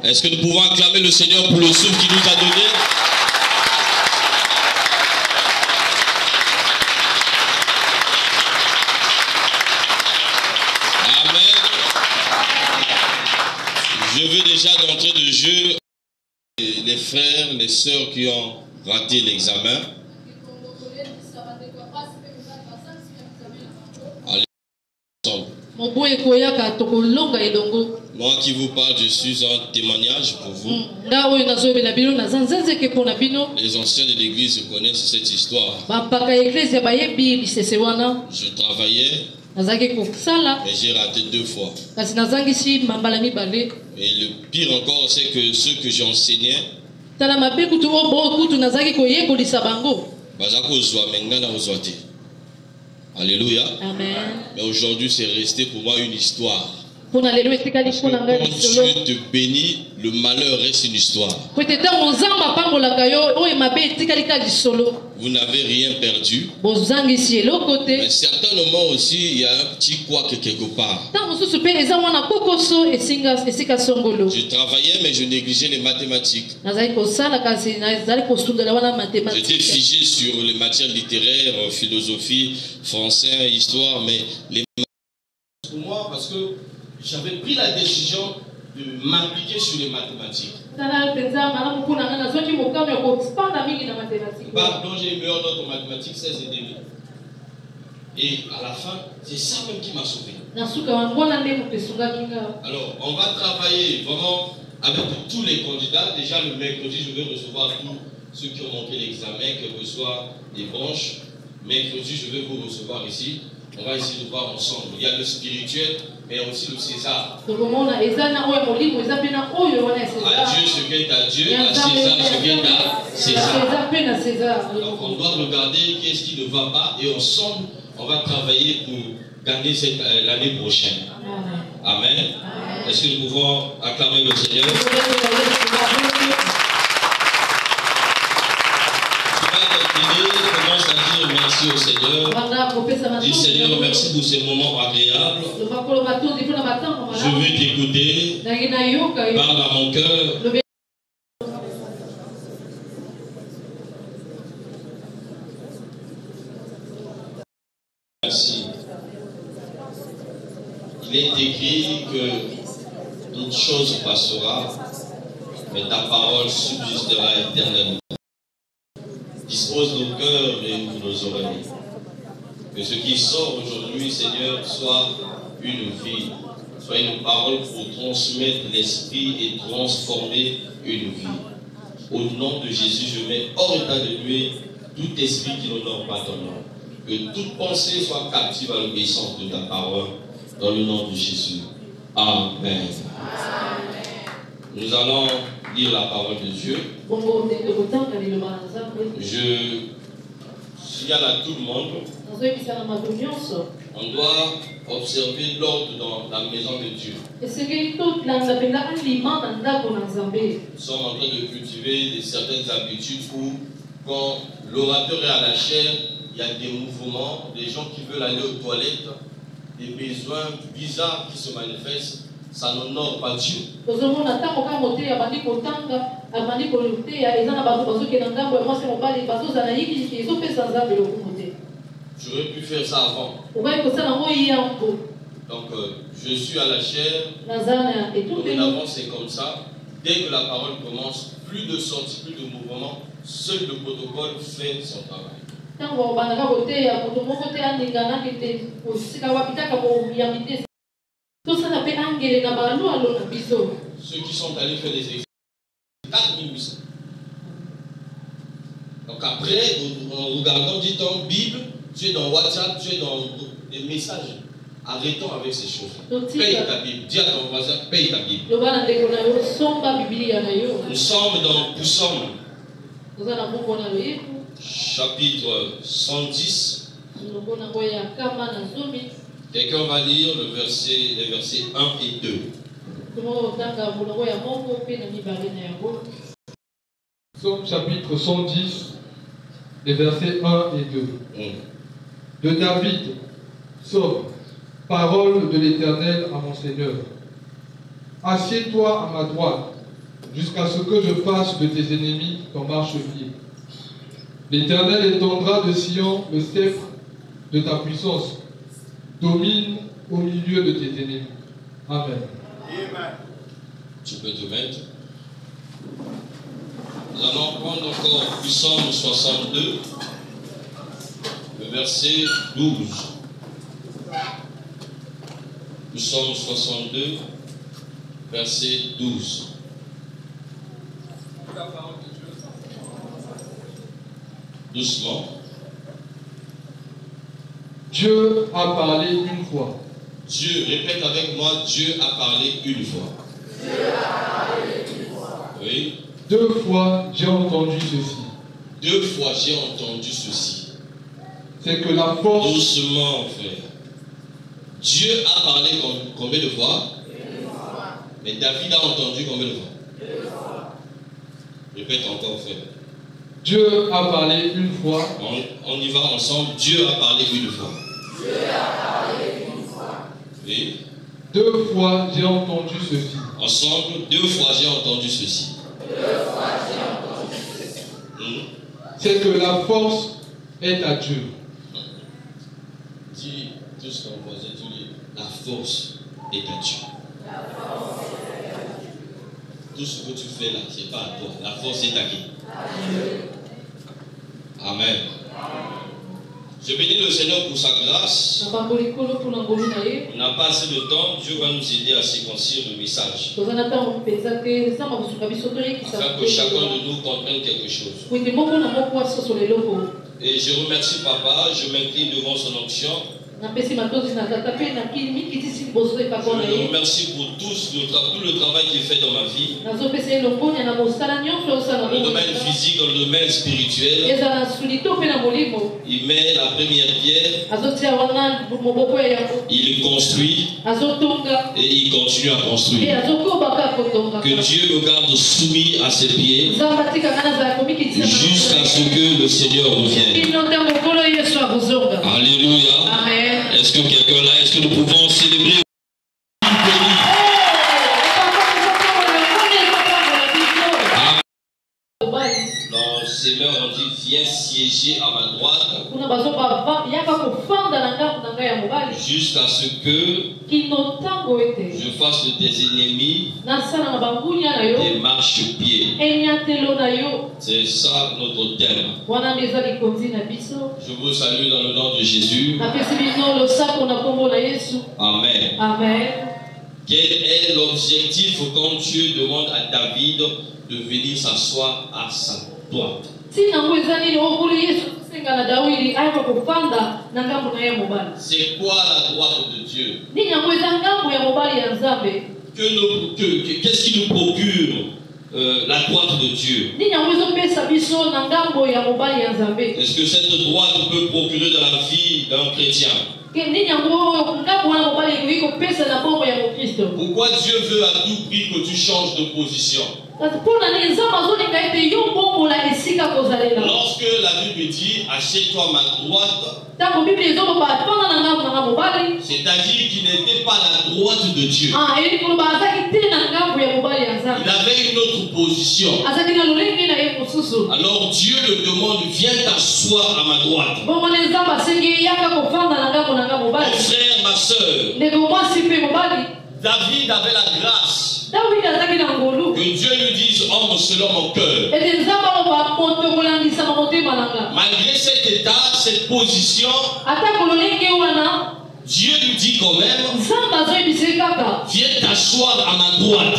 Est-ce que nous pouvons acclamer le Seigneur pour le souffle qu'il nous a donné? Amen. Je veux déjà d'entrée de jeu les frères, les sœurs qui ont raté l'examen. Allez, ensemble. Moi qui vous parle, je suis un témoignage pour vous. Les anciens de l'église connaissent cette histoire. Je travaillais, mais j'ai raté 2 fois. Et le pire encore, c'est que ceux que j'enseignais, alléluia. Amen. Mais aujourd'hui, c'est resté pour moi une histoire. Parce que quand Dieu te bénit, le malheur reste une histoire. Vous n'avez rien perdu. Mais certainement aussi, il y a un petit couac quelque part. Je travaillais, mais je négligeais les mathématiques. J'étais figé sur les matières littéraires, philosophie, français, histoire, mais les pour moi, parce que j'avais pris la décision de m'appliquer sur les mathématiques. Pardon, j'ai eu meilleure note en mathématiques, 16,5. Et à la fin, c'est ça même qui m'a sauvé. Alors, on va travailler vraiment avec tous les candidats. Déjà, le mercredi, je vais recevoir tous ceux qui ont manqué l'examen, quelles que soient les branches. Mercredi, je vais vous recevoir ici. On va essayer de voir ensemble. Il y a le spirituel, mais aussi le César. À Dieu ce qui est à Dieu, à César ce qui est à César. Donc on doit regarder qu'est-ce qui ne va pas et ensemble, on va travailler pour gagner l'année prochaine. Amen. Est-ce que nous pouvons acclamer le Seigneur? Commence à dire merci au Seigneur. Dis Seigneur, merci pour ces moments agréables. Je veux t'écouter. Parle à mon cœur. Merci. Il est écrit que une chose passera, mais ta parole subsistera éternellement. Dispose nos cœurs et nos oreilles. Que ce qui sort aujourd'hui, Seigneur, soit une vie, soit une parole pour transmettre l'esprit et transformer une vie. Au nom de Jésus, je mets hors état de nuire tout esprit qui n'honore pas ton nom. Que toute pensée soit captive à l'obéissance de ta parole, dans le nom de Jésus. Amen. Nous allons lire la parole de Dieu. Je signale à tout le monde, on doit observer l'ordre dans la maison de Dieu. Nous sommes en train de cultiver certaines habitudes où, quand l'orateur est à la chair, il y a des mouvements, des gens qui veulent aller aux toilettes, des besoins bizarres qui se manifestent. Ça n'honore pas Dieu. J'aurais pu faire ça avant. Donc, je suis à la chair. Dorénavant, c'est comme ça. Dès que la parole commence, plus de sorties, plus de mouvements, seul le protocole fait son travail. Ceux qui sont allés faire des examens, 4800. Donc après, en regardant du temps, Bible, tu es dans WhatsApp, tu es dans des messages. Arrêtons avec ces choses. Paye ta Bible. Dis à ton voisin, paye ta Bible. Nous sommes dans Psaume, chapitre 110. Quelqu'un va lire les versets 1 et 2. Psaume chapitre 110, les versets 1 et 2. De David, psaume, parole de l'Éternel à mon Seigneur. Assieds-toi à ma droite, jusqu'à ce que je fasse de tes ennemis ton marchepied. L'Éternel étendra de Sion le sceptre de ta puissance. Domine au milieu de tes ennemis. Amen. Tu peux te mettre. Nous allons prendre encore Psaume 62, le verset 12. Psaume 62, verset 12. Doucement. Dieu a parlé une fois. Dieu, répète avec moi, Dieu a parlé une fois. Dieu a parlé une fois. Oui. 2 fois, j'ai entendu ceci. 2 fois, j'ai entendu ceci. C'est que la force... Doucement, frère. Dieu a parlé combien de fois? Une fois. Mais David a entendu combien de fois? 2 fois. Répète encore, frère. Dieu a parlé une fois. On y va ensemble. Dieu a parlé une fois. Dieu a parlé une fois. Oui. 2 fois, j'ai entendu ceci. Ensemble, 2 fois, j'ai entendu ceci. 2 fois, j'ai entendu ceci. C'est que la force est à Dieu. Dis tout ce qu'on posait, tu dis, la force est à Dieu. Tout ce que tu fais là, ce n'est pas à toi. La force est à qui? Amen. Je bénis le Seigneur pour sa grâce. On n'a pas assez de temps. Dieu va nous aider à séquencier le message. Afin que chacun de nous comprenne quelque chose. Et je remercie Papa. Je m'incline devant son onction. Je le remercie pour tout le travail qu'il fait dans ma vie. Dans le domaine physique, dans le domaine spirituel. Il met la première pierre. Il construit. Et il continue à construire. Que Dieu me garde soumis à ses pieds. Jusqu'à ce que le Seigneur revienne. Alléluia. Amen. Est-ce que quelqu'un là, est-ce que nous pouvons célébrer? Dans Seigneur, on dit viens siéger à ma droite. Jusqu'à ce que je fasse de tes ennemis des marchepieds. C'est ça notre thème. Je vous salue dans le nom de Jésus. Amen. Amen. Quel est l'objectif quand Dieu demande à David de venir s'asseoir à sa droite? C'est quoi la droite de Dieu? Qu'est-ce qui nous procure la droite de Dieu? Est-ce que cette droite peut procurer dans la vie d'un chrétien? Pourquoi Dieu veut à tout prix que tu changes de position? Lorsque la Bible dit assieds-toi à ma droite, c'est-à-dire qu'il n'était pas à la droite de Dieu. Il avait une autre position. Alors Dieu le demande, viens t'asseoir à ma droite. Mon frère, ma soeur, David avait la grâce que Dieu lui dise homme selon mon cœur. Malgré cet état, cette position, Dieu lui dit quand même, viens t'asseoir à ma droite.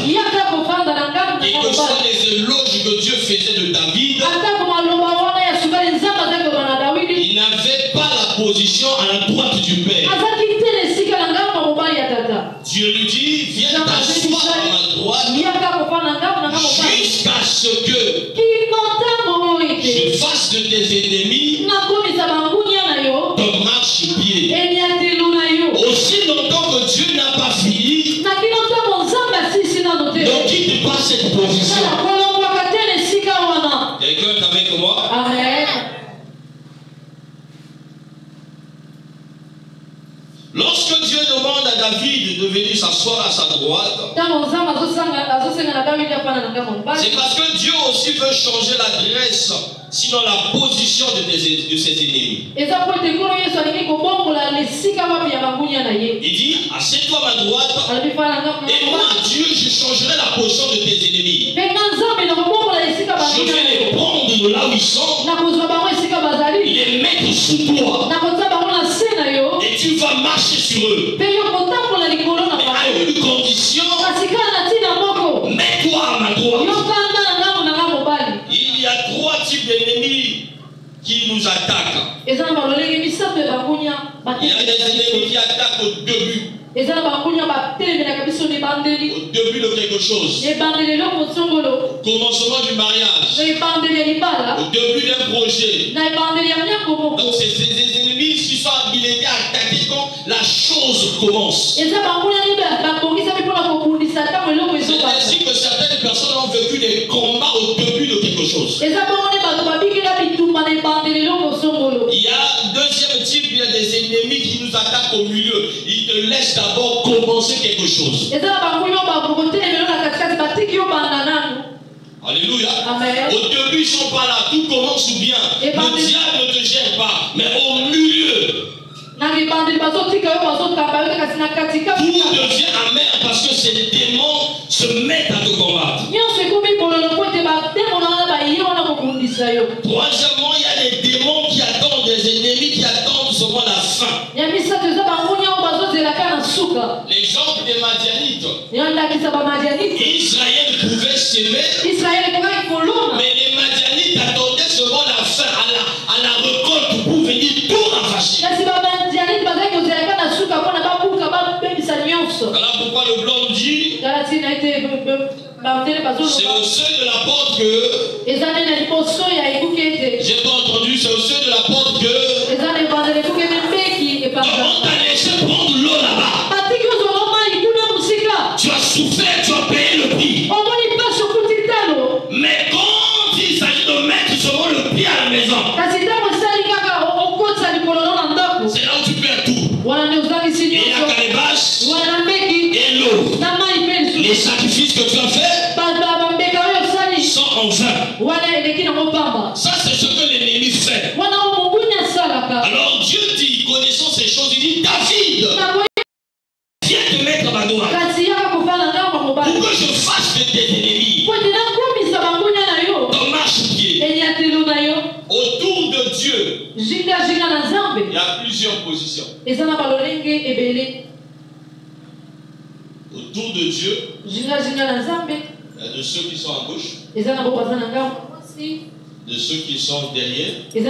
Et que soient les éloges que Dieu faisait de David, il n'avait pas la position à la droite du Père. Dieu lui dit, viens t'asseoir à ma droite jusqu'à ce que je fasse de tes ennemis ton marchepied. Aussi longtemps que Dieu n'a pas fini, Lorsque Dieu demande à David de venir s'asseoir à sa droite, c'est parce que Dieu aussi veut changer l'adresse, sinon la position de ses ennemis. Il dit, assieds-toi à ma droite, et moi, Dieu, je changerai la position de tes ennemis. Je vais les prendre de là où ils sont, les mettre sous toi, et tu vas marcher sur eux. Mais à une condition, mets-toi à ma droite. Il y a 3 types d'ennemis qui nous attaquent. Il y a des ennemis qui attaquent au début. Au début de quelque chose. Au commencement du mariage. Au début d'un projet. Donc c'est des ennemis qui sont habilités à attaquer quand la chose commence. C'est ainsi que certaines personnes ont vécu des combats au début de quelque chose. Il y a un deuxième type, il y a des ennemis qui nous attaquent au milieu. Ils te laissent d'abord commencer quelque chose. Alléluia. Amen. Au début, ils ne sont pas là. Tout commence bien. Le diable ne te gêne pas. Mais au milieu, tout devient amer parce que ces démons se mettent à te combattre. Troisièmement, il y a des démons qui attendent, des ennemis qui attendent seulement la fin. L'exemple des Madianites. Israël pouvait s'aimer, mais les Madianites attendaient seulement la fin, à la récolte pour venir tout ravager. Voilà pourquoi le blanc dit, c'est au seuil de la porte que, j'ai pas entendu, c'est au seuil de la porte que, on t'a laissé prendre l'eau là-bas. Tu as souffert, tu as payé le prix. Mais quand il s'agit de mettre seulement le pied à la maison, c'est là où tu perds tout. Et la calebasse et l'eau. Les sacrifices que tu as faits sont en vain. Ça, c'est ce que l'ennemi fait. Alors Dieu dit, connaissant ces choses, il dit, David, viens te mettre à ma droite. Pour que je fasse de tes ennemis ton marche-pied. Autour de Dieu, il y a plusieurs positions. Autour de Dieu, il y a de ceux qui sont à gauche, de ceux qui sont derrière, et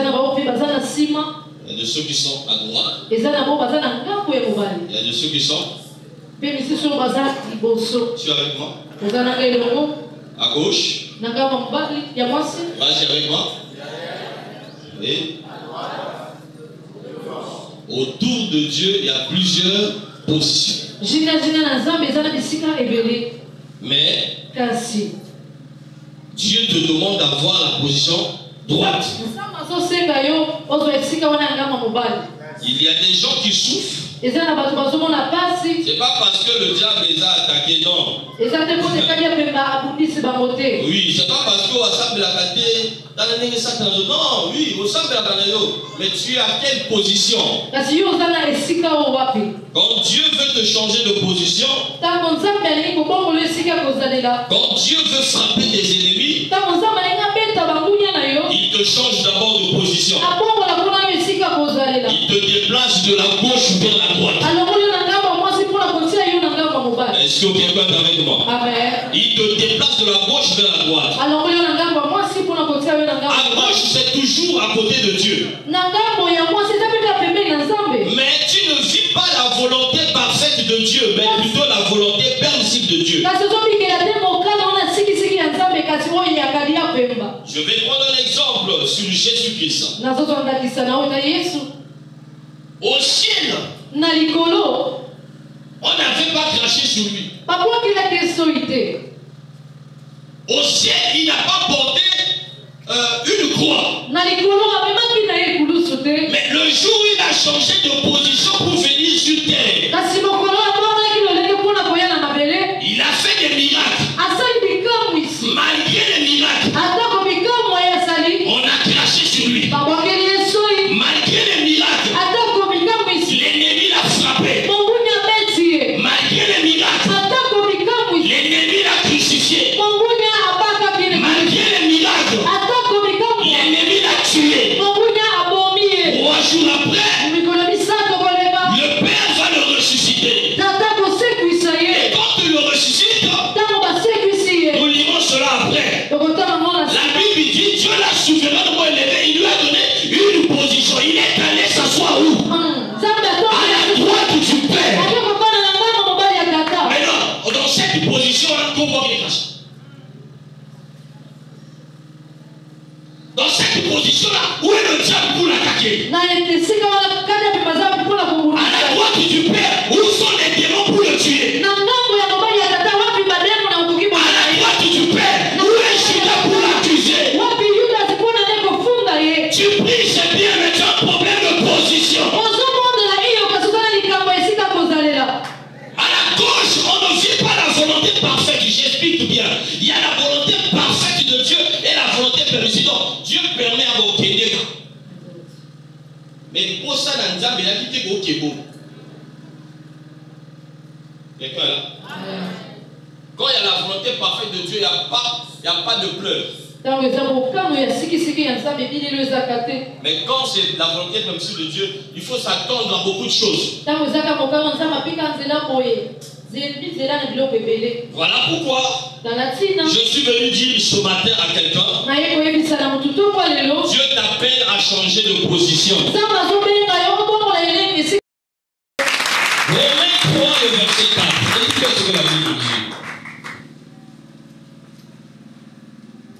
de ceux qui sont à droite, il y a de ceux qui sont. Tu es avec moi? À gauche. Vas-y avec moi. Et autour de Dieu, il y a plusieurs positions. Mais Dieu te demande d'avoir la position droite. Il y a des gens qui souffrent. C'est pas parce que le diable les a attaqués, non. Oui, c'est pas parce que WhatsApp l'a attaqué. Non, oui, WhatsApp l'a attaqué. Mais tu es à quelle position? Quand Dieu veut te changer de position, quand Dieu veut frapper tes ennemis, il te change d'abord de position. Il te déplace de la gauche vers la droite. Est-ce que quelqu'un est avec moi? Amen. Il te déplace de la gauche vers la droite. À gauche, c'est toujours à côté de Dieu. Mais tu ne vis pas la volonté parfaite de Dieu, mais plutôt la volonté permissible de Dieu. Je vais prendre un exemple sur Jésus-Christ. Au ciel, on n'avait pas craché sur lui. Au ciel, il n'a pas porté une croix. Mais le jour où il a changé de position pour venir sur terre. Il a fait des miracles. Malgré les miracles, on a craché sur lui. Malgré les miracles, l'ennemi l'a frappé. Malgré les miracles, l'ennemi l'a crucifié. Malgré les miracles, l'ennemi l'a tué. 3 jours après, le Père va le ressusciter. Et quand il le ressuscite, nous lirons cela après. La Bible dit Dieu l'a souverainement élevé. Il lui a donné une position. Il est allé s'asseoir où? À la droite du Père. Maintenant, dans cette position-là, comment il est? Dans cette position-là, où est le diable pour l'attaquer? À la droite du Père, où sont les démons pour le tuer? À la droite du Père, où est Judas pour l'accuser? Tu pries, c'est bien, mais tu as un problème de position. À la gauche, on ne vit pas la volonté parfaite. J'explique bien. Il y a la volonté parfaite de Dieu et la volonté permissive. Donc, Dieu permet à vos kénégas. Mais pour ça, dans Nzambe, il a quitté vos kébo. Quelqu'un là? Quand il y a la volonté parfaite de Dieu, il n'y a pas de pleurs. Mais quand c'est la volonté permissive de Dieu, il faut s'attendre à beaucoup de choses. Voilà pourquoi je suis venu dire ce matin à quelqu'un, Dieu t'appelle à changer de position. Romains 3, le verset 4. Écoutez ce que la Bible dit.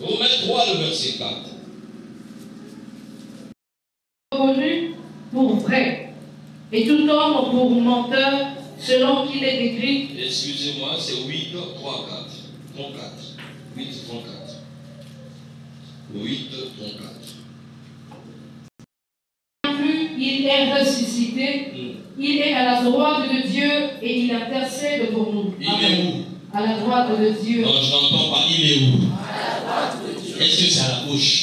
Romains 3, le verset 4. Reconnu pour vrai, et tout homme pour menteur, selon qu'il est écrit. Excusez-moi, c'est 8, 3, 4. 34. 8, 34. 8, 34. Il est ressuscité, il est à la droite de Dieu et il intercède pour nous. Il est où? À la droite de Dieu. Non, je n'entends pas. Il est où? À la droite de Dieu. Est-ce que c'est à la gauche?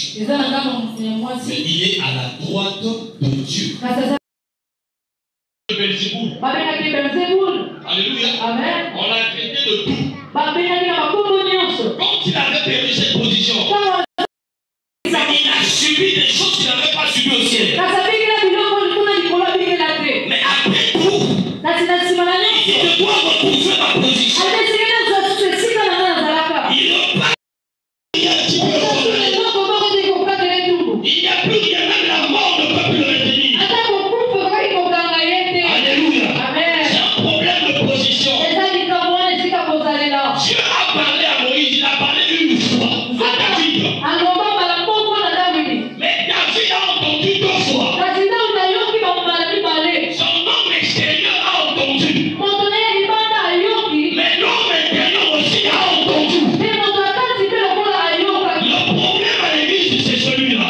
Mais il est à la droite de Dieu. Alléluia. Amen. On l'a traité de tout. Quand il avait perdu cette position, mais il a subi des choses qu'il n'avait pas subies au ciel. Mais après tout, il doit retrouver ma position. Il a dit il n'y a plus rien, même la mort ne peut plus le retenir. Alléluia. C'est un problème de position. Dieu a parlé à Moïse, il a parlé une fois à David. Mais David a entendu 2 fois. Son homme extérieur a entendu. Mais l'homme intérieur aussi a entendu. Le problème à l'église, c'est celui-là.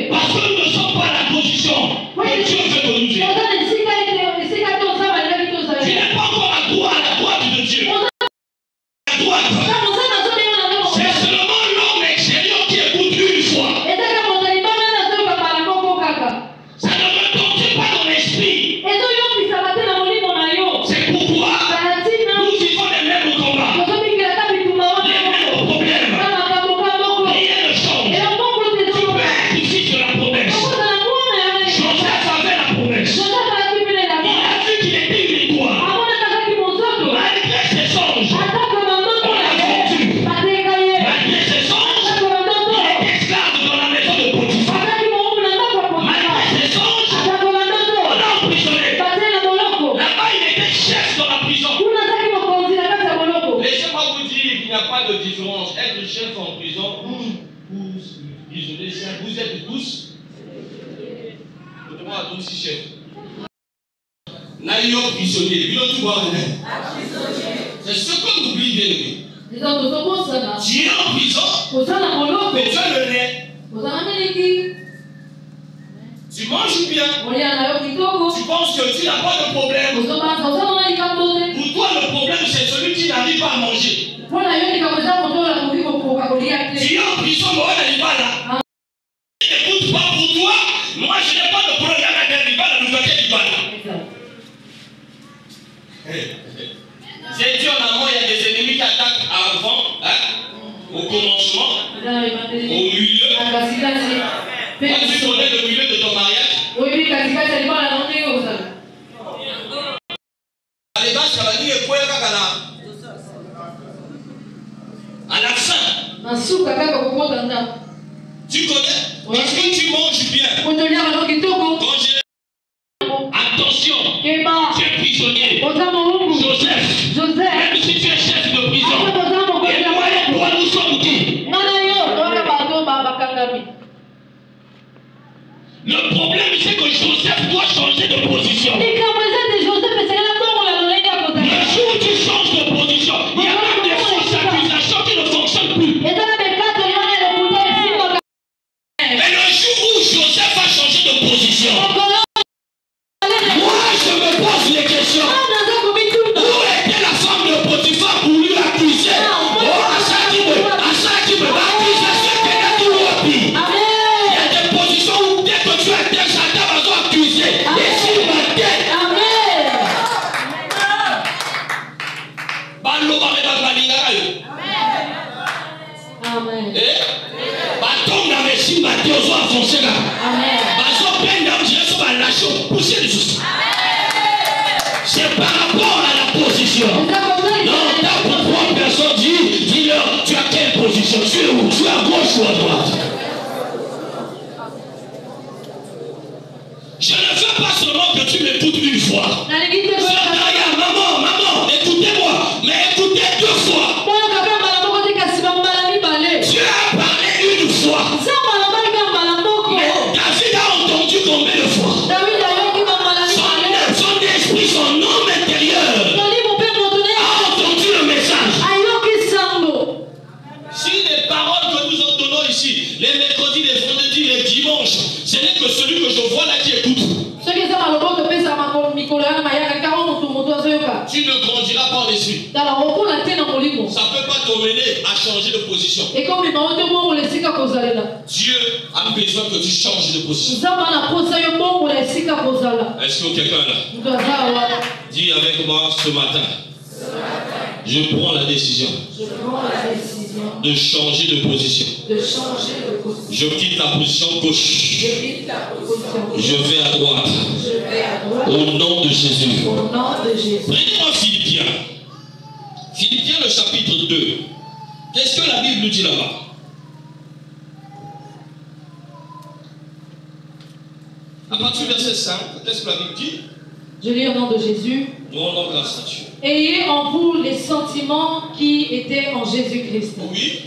Parce que nous ne sommes pas à la position que Dieu veut que nous ayons. Tu n'es pas encore à la droite de Dieu. À droite. C'est seulement l'homme extérieur qui écoute une fois. Ça ne retombe pas dans l'esprit. C'est pourquoi nous vivons les mêmes combats, les mêmes problèmes. Rien ne change. Tu peux être ici sur la promesse. Joseph avait la promesse. Il a vu qu'il était une victoire. Malgré ses songes, on l'a vendu. Malgré ses songes, il est esclave dans la maison de Potiphar. Malgré ses songes, on l'a emprisonné. Là-bas, il était chef dans la prison. Laissez-moi vous dire qu'il n'y a pas de différence. Être chef en prison ou prisonnier, vous êtes tous. Je demande à tous si chef. N'ayons prisonnier. C'est ce qu'on oublie bien aimé. Tu es en prison, mais tu as le nez. manges bien. Olia kitoko. Tu penses que tu n'as pas de problème. Ozoma ozoma likambote. Pour toi, le problème, c'est celui qui n'arrive pas à manger. Pona yo likamboza moto la kuliko kwa kolia te. Tu es en prison, mais on n'arrive pas là. Écoute pas pour toi. Moi, je n'ai pas de problème avec les libales, nous faisons les libales. J'ai dit en amont, il y a des ennemis qui attaquent avant, hein, au commencement, au milieu. Quand tu connais le milieu de ton mariage, à la fin, tu connais, parce que tu manges bien. Quand j'ai... Attention, tu es prisonnier. Joseph, même si tu es chef de prison, et moi nous sommes qui? Le problème, c'est que Joseph doit changer de position. Le jour où tu changes de position, il y a même des fausses accusations qui ne fonctionnent plus. Mais le jour où Joseph a changé de position, moi je me pose les questions. Où était la femme de Potiphar pour lui accuser? Accusation qu'elle a tout repris. Il y a des positions où dès que tu as des gendarmes à accuser. Et si ma tête. C'est par rapport à la position. Non, t'as pour trois personnes, dis-leur, tu as quelle position? Tu es où? Tu es à gauche ou à droite? Je ne veux pas seulement que tu m'écoutes une fois. Maman, écoutez-moi, mais écoutez deux fois. Tu as parlé une fois. Mais David a entendu combien de fois? Son esprit, son homme intérieur a entendu le message. Si les paroles que nous entendons ici, les mercredis, les vendredis, les dimanches, ce n'est que celui que je vois là qui écoute. Tu ne grandiras pas au-dessus. Ça ne peut pas t'emmener à changer de position. Dieu a besoin que tu changes de position. Est-ce que quelqu'un là? Dis avec moi ce matin. Je prends la décision de changer de position. Je quitte la position gauche. Je vais à droite. Au nom de Jésus. Prenez-moi Philippiens. Philippiens le chapitre 2. Qu'est-ce que la Bible nous dit là-bas? À partir du verset 5, qu'est-ce que la Bible dit? Je lis au nom de Jésus. Au nom de grâce à Dieu. Ayez en vous les sentiments qui étaient en Jésus-Christ. Oui.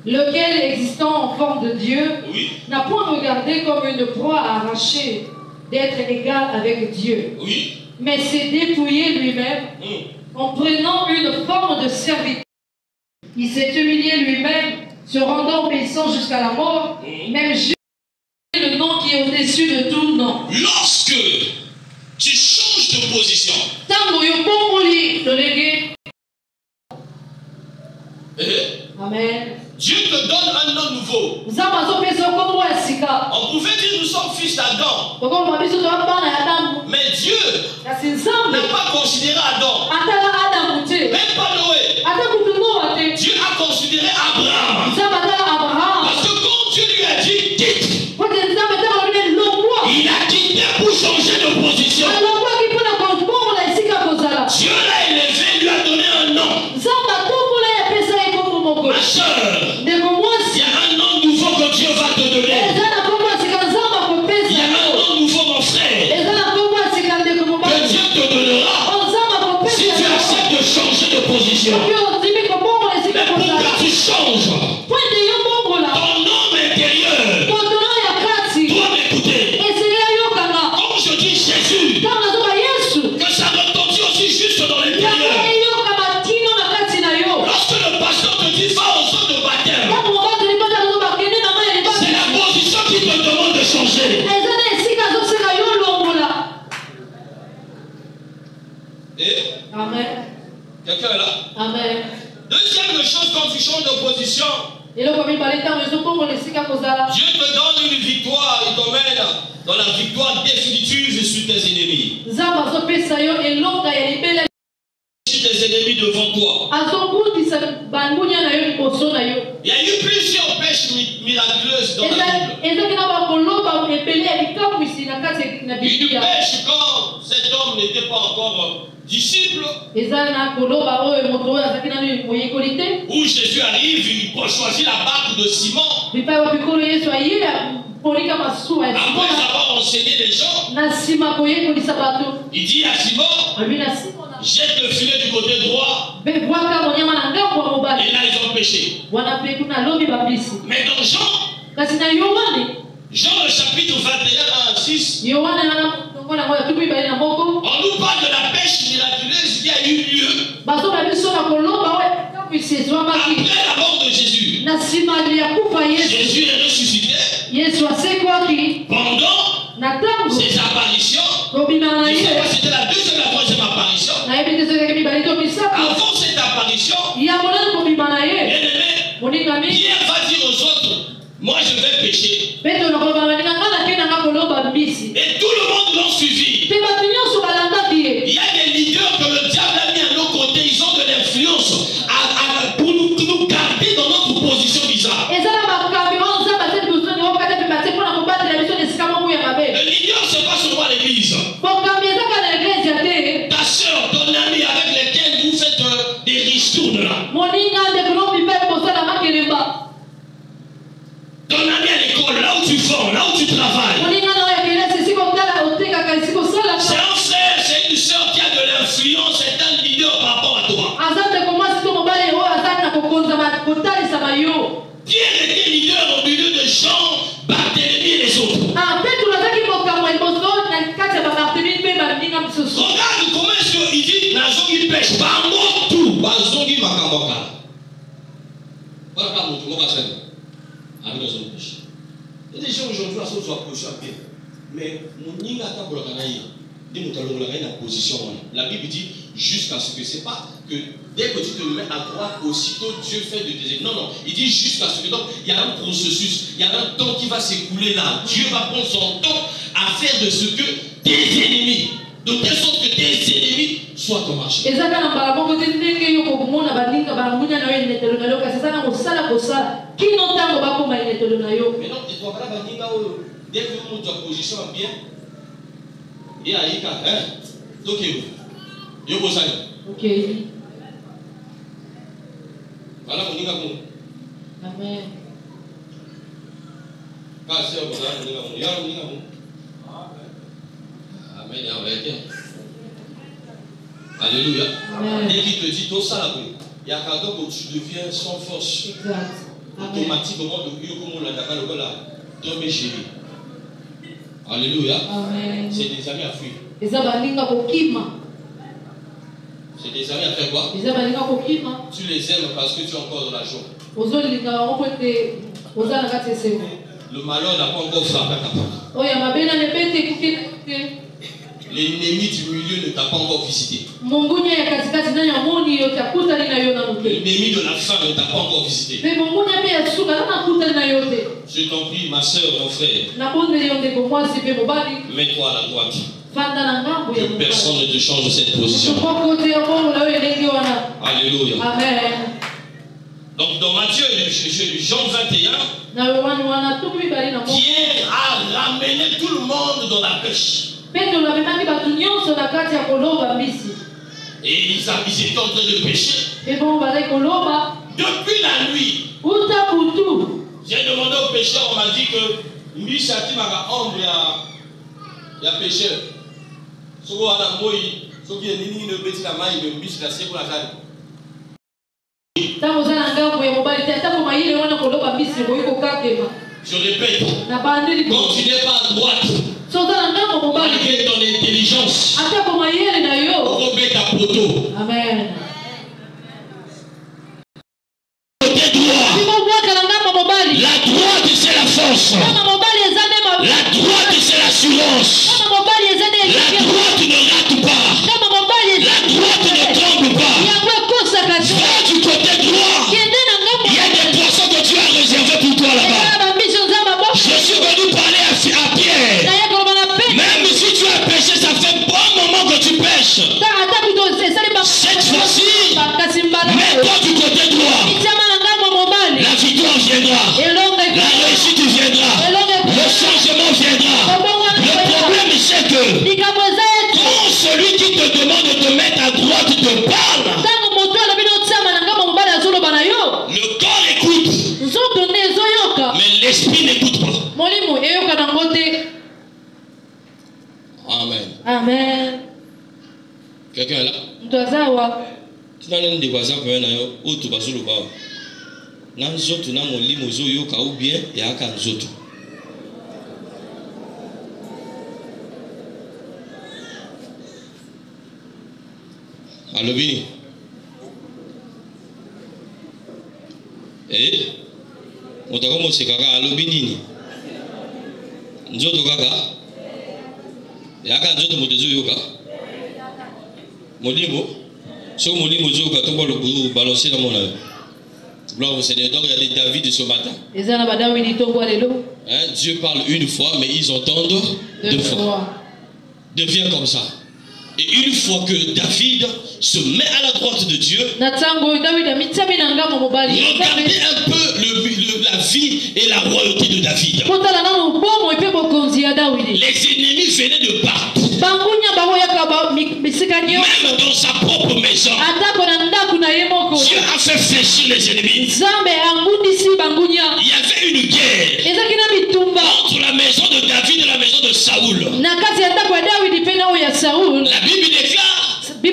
Lequel, existant en forme de Dieu, Oui. n'a point regardé comme une proie arrachée d'être égal avec Dieu, Oui. mais s'est dépouillé lui-même en prenant une forme de serviteur. Il s'est humilié lui-même, se rendant obéissant jusqu'à la mort, même jusqu'à le nom qui est au-dessus de tout nom. Lorsque tu changes de position, Amen. Dieu te donne un nom nouveau. On pouvait dire nous sommes fils d'Adam. Mais Dieu n'a pas considéré Adam. Même pas Noé. Dieu a considéré Abraham. Parce que quand Dieu lui a dit quitte, il a quitté pour changer de position. Dieu l'a élevé, lui a donné un nom. Ma soeur, il y a un nom nouveau que Dieu va te donner. Il y a un nom nouveau, mon frère, que Dieu te donnera si tu acceptes de changer de position. Amen. Deuxième chose, quand tu changes de position, Dieu te donne une victoire, il t'emmène dans la victoire définitive sur tes ennemis. Sur tes ennemis devant toi. Il y a eu plusieurs pêches miraculeuses dans la Bible. Une pêche quand cet homme n'était pas encore disciple, où Jésus arrive, il choisit la barque de Simon. Après avoir enseigné les gens, il dit à Simon, jette le filet du côté droit. Et là, ils ont pêché. Mais dans Jean le chapitre 21 à 6, on nous parle de la pêche miraculeuse qui a eu lieu après la mort de Jésus. Jésus est ressuscité. Pendant ses apparitions, je ne sais pas si c'était la deuxième ou la troisième apparition. Avant cette apparition, Pierre va dire aux autres, moi je vais pécher. Et tout le monde l'ont suivi. Il y a des leaders que le diable a mis à nos côtés, ils ont de l'influence pour nous garder dans notre position bizarre. Le leader, ce n'est pas seulement l'église. Ta soeur, ton ami avec lequel vous faites des ristournes là. Ton ami à l'école, là où tu formes, là où tu travailles. C'est un frère, c'est une soeur qui a de l'influence, c'est un leader par rapport à toi. Pierre était leader au milieu de Jean, Barthélemy et les autres. Regarde comment est-ce qu'il dit, Nazongi pêche, bango tout, Bazongi makamoka. Voilà comment tu m'as passé. Il y a des gens aujourd'hui à ce soit position à pied. Mais mon n'y a pas de position. La Bible dit jusqu'à ce que c'est pas que dès que tu te mets à droite, aussitôt Dieu fait de tes ennemis. Non, non, il dit jusqu'à ce que. Donc il y a un processus, il y a un temps qui va s'écouler là. Dieu va prendre son temps à faire de ce que tes ennemis, de telle sorte que tes ennemis soient ton marché. Mais non, dès que nous ta position bien, et à Ika, hein, donc yo bosani. Ok. Voilà mon ninga mon. Amen. Kasi au bosani ninga mon. Ya ninga mon. Amen. Amen. Alléluia. Dès qu'il te dit tout ça là, il y a un cadeau que tu deviens sans force. Exact. Automatiquement, le comme on l'a dit là, tombe chéri. Alléluia. C'est des amis à fuir. C'est des amis à faire quoi? Tu les aimes parce que tu es encore dans la joie. Le malheur n'a pas encore frappé ta porte. L'ennemi du milieu ne t'a pas encore visité. L'ennemi de la faim ne t'a pas encore visité. Je t'en prie, ma soeur, mon frère. Mets-toi à la droite. Que personne ne te change de cette position. Alléluia. Amen. Donc dans Matthieu, Jean 21, Pierre a ramené tout le monde dans la pêche. Et ils étaient en train de pêcher. Depuis la nuit, j'ai demandé au pêcheur, on m'a dit que Mbishati m'a ombre il y a pêcheur. Je répète, quand tu n'es pas à droite, malgré ton intelligence, Robert ta poteau. Amen. Côté droit, la droite c'est la force, la droite c'est l'assurance, la droite ne rate pas, la droite ne tremble pas. Amen. Quelqu'un est là? Ndozawa. Tu n'as rien de quoi ça pour un ayo ou tu vas sur le bas. Nanzoto na moli mozo yoka ou bien ya kanzoto. Allo bini. Motako mo sekaka allo bini. Nzoto kaka. Ya kanzoto motezo yoka. Molimo. So molimo zoka to bolo ku balancer dans mon œil. Gloire au Seigneur. Donc il y a des David ce matin. Hein, Dieu parle une fois, mais ils entendent deux fois. Devient comme ça. Et une fois que David se met à la droite de Dieu, regardez un peu la vie et la royauté de David. Les ennemis venaient de partout. Même dans sa propre maison, Dieu a fait fléchir les ennemis. Il y avait une guerre entre la maison de David et la maison de Saoul. La Bible déclare que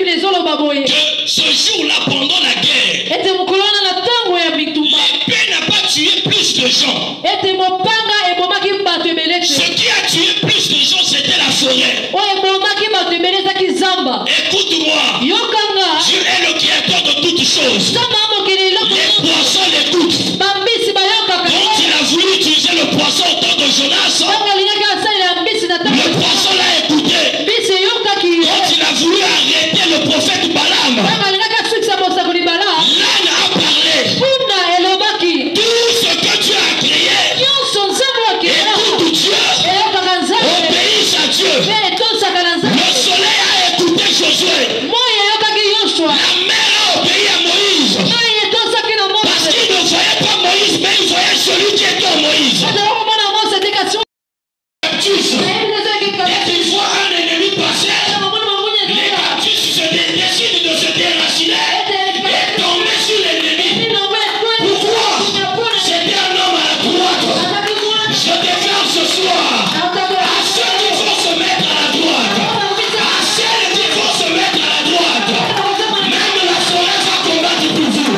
ce jour-là, pendant la guerre, l'épée n'a pas tué plus de gens. Ce qui a tué plus de gens, c'était la forêt. Écoute-moi, Dieu est le créateur de toutes choses. Les poissons l'écoutent. Donc il a voulu utiliser le poisson au temps de Jonas. Le poisson l'a écouté. Quand il a voulu arrêter le prophète Balaam, l'âne a parlé. Tout ce que Dieu a créé, écoute Dieu, obéissent à Dieu. Le soleil a écouté Josué. La mer a obéi à Moïse. Parce qu'il ne voyait pas Moïse, mais il voyait celui qui était en Moïse. Et tu vois un ennemi passer, les captifs décident de se déraciner et tomber sur l'ennemi. Pourquoi? C'était un homme à la droite. Je déclare ce soir à ceux qui vont se mettre à la droite, à celles qui vont se mettre à la droite, même la forêt va combattre pour vous.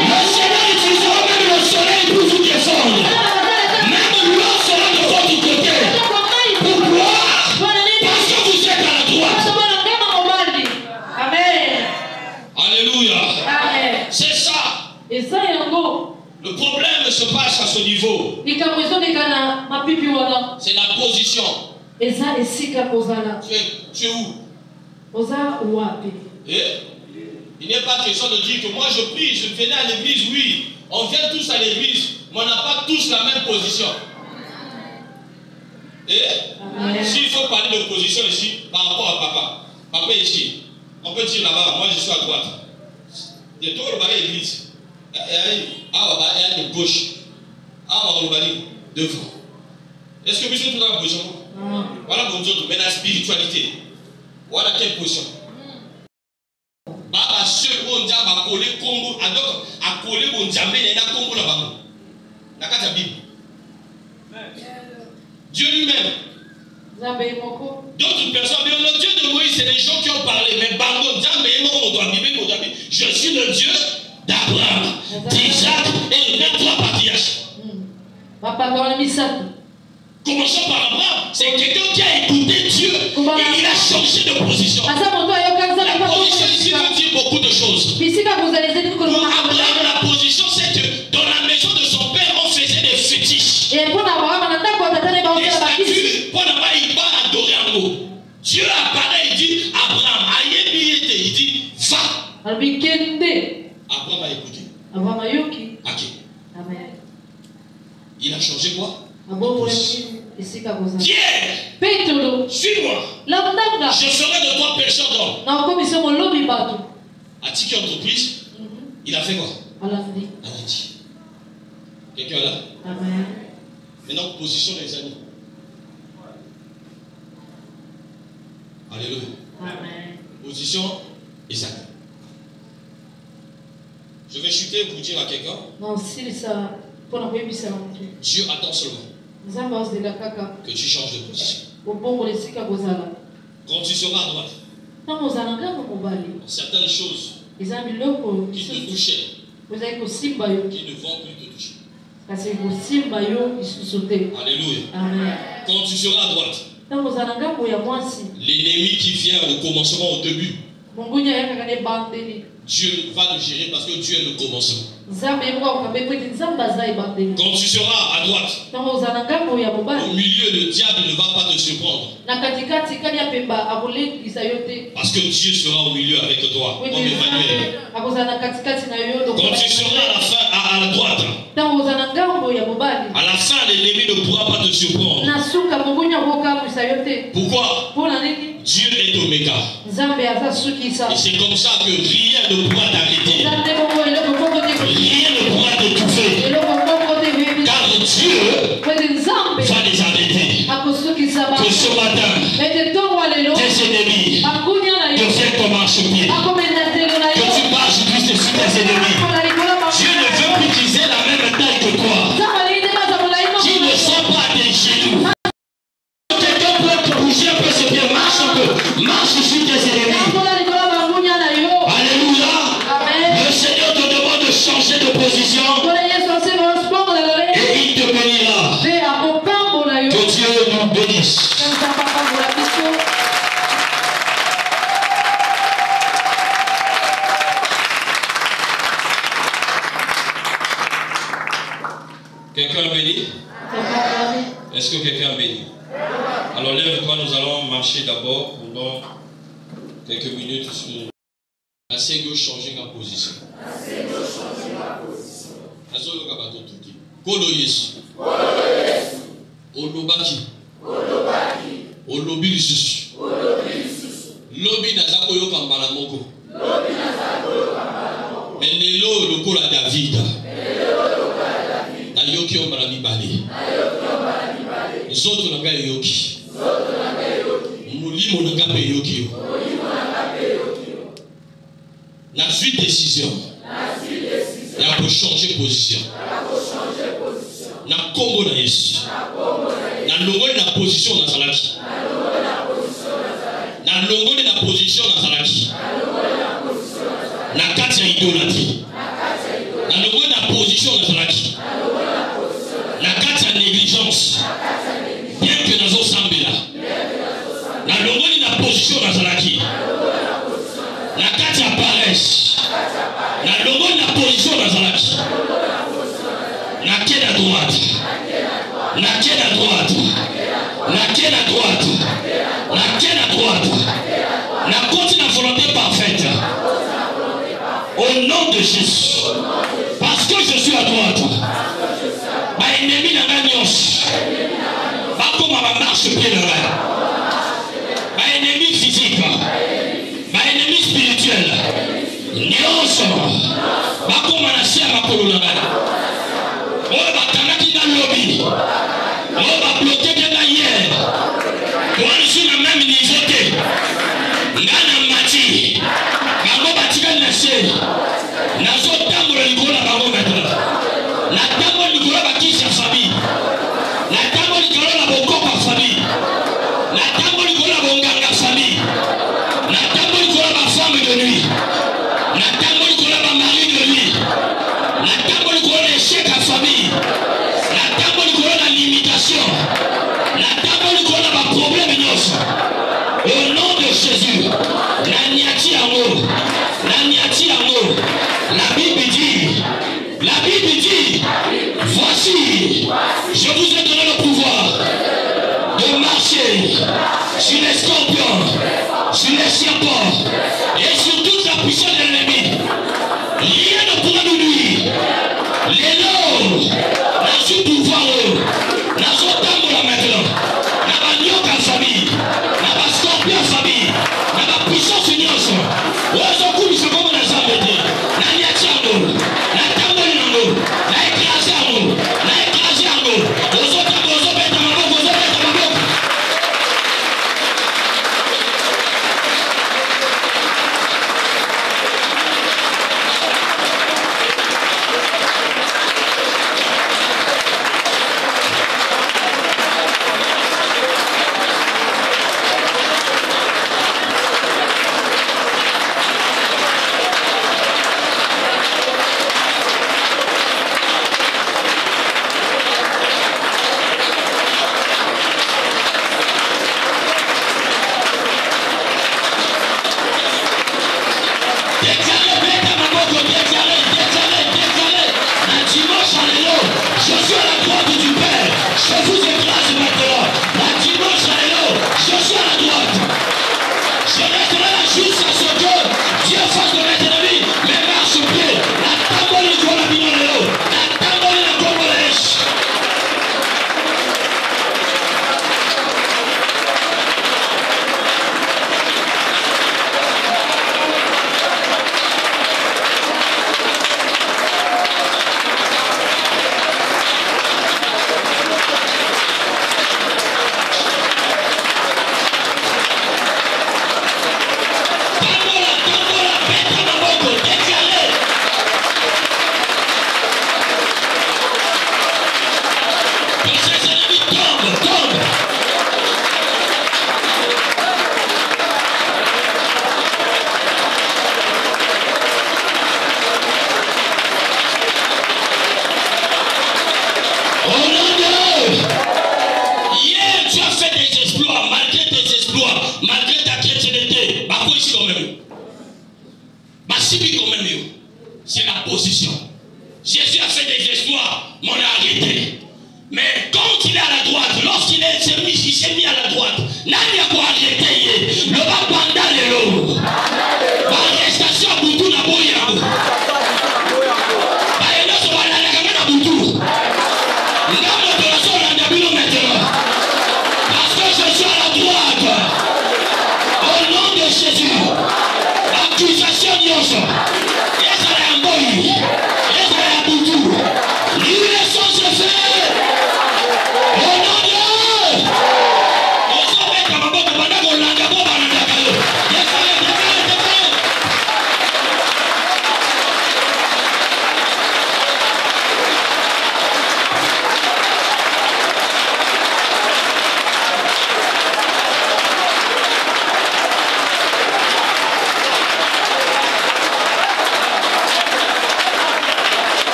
Le Seigneur utilisera même le soleil pour vous défendre. Même l'eau sera de votre côté. Pourquoi? Parce que vous êtes à la droite. Amen. Alléluia. C'est ça. Le problème se passe à ce niveau. C'est la position. Tu es où? Il n'est pas question de dire que moi je prie, je venais à l'église, oui. On vient tous à l'église, mais on n'a pas tous la même position. S'il faut parler de position ici, par rapport à papa. Papa est ici. On peut dire là-bas, moi je suis à droite. De tout le balai l'église. Ah, il y a une gauche. Ah, on va devant. Est-ce que vous êtes dans la position? Voilà mon Dieu, mais la spiritualité. Voilà quelle position. Baba seul on dit à coller Congo, à coller mon diamant et à Congo là-bas. La carte de Bible. Dieu lui-même. D'autres personnes, mais le Dieu de Moïse, c'est les gens qui ont parlé. Mais Bango, je suis le Dieu d'Abraham, d'Isaac et de mes trois patriarches. Commençons par Abraham. C'est quelqu'un qui a écouté Dieu et il a changé de position. La position ici veut dire beaucoup de choses. Pour Abraham, la position, c'est que dans la maison de son père, on faisait des fétiches. Des statues, pour ne pas adorer un mot. Dieu apparaît, il dit Abraham, il dit va. Abraham a écouté. Ok. Il a changé quoi? Pierre, suis-moi. Je ferai de toi pécheur d'homme. A-t-il qui entreprise? Il a fait quoi? Elle a dit. Quelqu'un là? Amen. Maintenant, position les amis. Alléluia. Amen. Position Isaac. Je vais chuter pour dire à quelqu'un. Dieu attend seulement que tu changes de position. Quand tu seras à droite, certaines choses qui te touchaient, qui ne vont plus te toucher. Alléluia. Amen. Quand tu seras à droite, l'ennemi qui vient au commencement, au début, Dieu va le gérer parce que Dieu est le commencement. Quand tu seras à droite, au milieu, le diable ne va pas te surprendre. Parce que Dieu sera au milieu avec toi, comme Emmanuel. Quand tu seras à la fin, à la droite, à la fin, l'ennemi ne pourra pas te surprendre. Pourquoi? Dieu est Oméga. Et c'est comme ça que rien ne pourra t'arrêter. Rien ne pourra t'étouffer. Car Dieu va les arrêter. Que ce matin, tes ennemis deviennent ton marchepied. Que tu marches plus sur tes ennemis. Dieu ne veut plus utiliser la même taille que toi. Qui ne sont pas des genoux. Quelqu'un peut bouger un peu ses pieds, marche un peu. Marche sur tes ennemis. Alléluia. Le Seigneur te demande de changer de position. Et il te bénira. Que Dieu nous bénisse. Quelqu'un béni? Est-ce que quelqu'un béni? Alors lève-toi, nous allons marcher d'abord pendant quelques minutes sur la Seigneur changer ma position. Kolo Yesu. Olobaki. Olobi lisusu. Lobi nazako yo kambala moko. Elelo lokola David. Na yoki o mala mibale. Zoto nanga yoki. Mulimo nanga pe yoki. La suite décision. Il a pour changer position. Na Congo na Yesu. Na longoli na position na salaki. Na longoli na position na salaki. Na kati ya idolâtrie. Na longoli na position na salaki. Na kati ya négligence. Bien que nazo sambela. Na longoli na position na salaki. Na kati ya paresse. Na longoli na position na salaki. Na quelle à droite. Na quelle à droite. Na quelle à droite. Na quelle à droite. Na côté la volonté parfaite. Au nom de Jésus. Parce que je suis à droite. Ma ennemi n'a pas nios. Ma comme ma marche pied là. Ma ennemi physique. Ma ennemi spirituel. Nios. Ma comme ma nasia ma colonna. Oh, bah, t'as qui dans le lobby. Oh, bah, bloqué bien d'ailleurs. Toi, je suis le même niveau. Nana Mati. Maman Batika Nassé. Nazo Tambour Nicolas Maman Maître. La Tambour Nicolas Baki sa famille. La Tambour Nicolas la Boko par famille. La Tambour Nicolas Bonganga famille. La Tambour Nicolas ma femme de nuit. La Tambour Nicolas ma mari de nuit. La Tambour Nicolas l'échec à famille. La Tambour Nicolas la limitation. La Tambour Nicolas ma problème. Au nom de Jésus, la niati amour, la Bible dit, voici, je vous ai donné le pouvoir de marcher sur les scorpions, sur les serpents et sur toute la puissance de l'ennemi. Rien ne pourra nous nuire. Les lots, la sous pouvoir, la sotambo la maintenant, la manioca famille, la scorpion famille, la puissance union. Ozo kumi sakomo na zambete, la niatiano, la tambolino, la écrasano, ozo tambo, ozo beta maboko,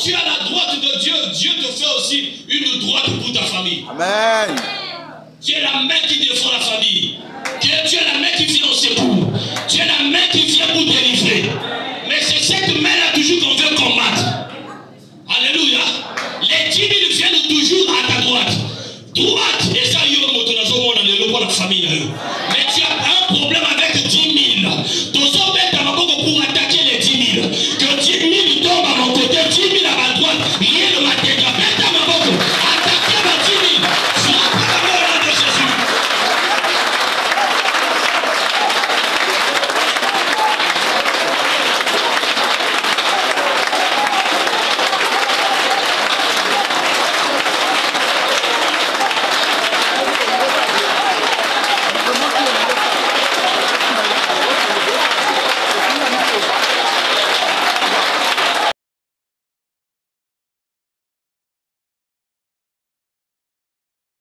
tu as la droite de Dieu, Dieu te fait aussi une droite pour ta famille. Amen. Tu es la main qui défend la famille. Tu es la main qui vient au secours. Tu es la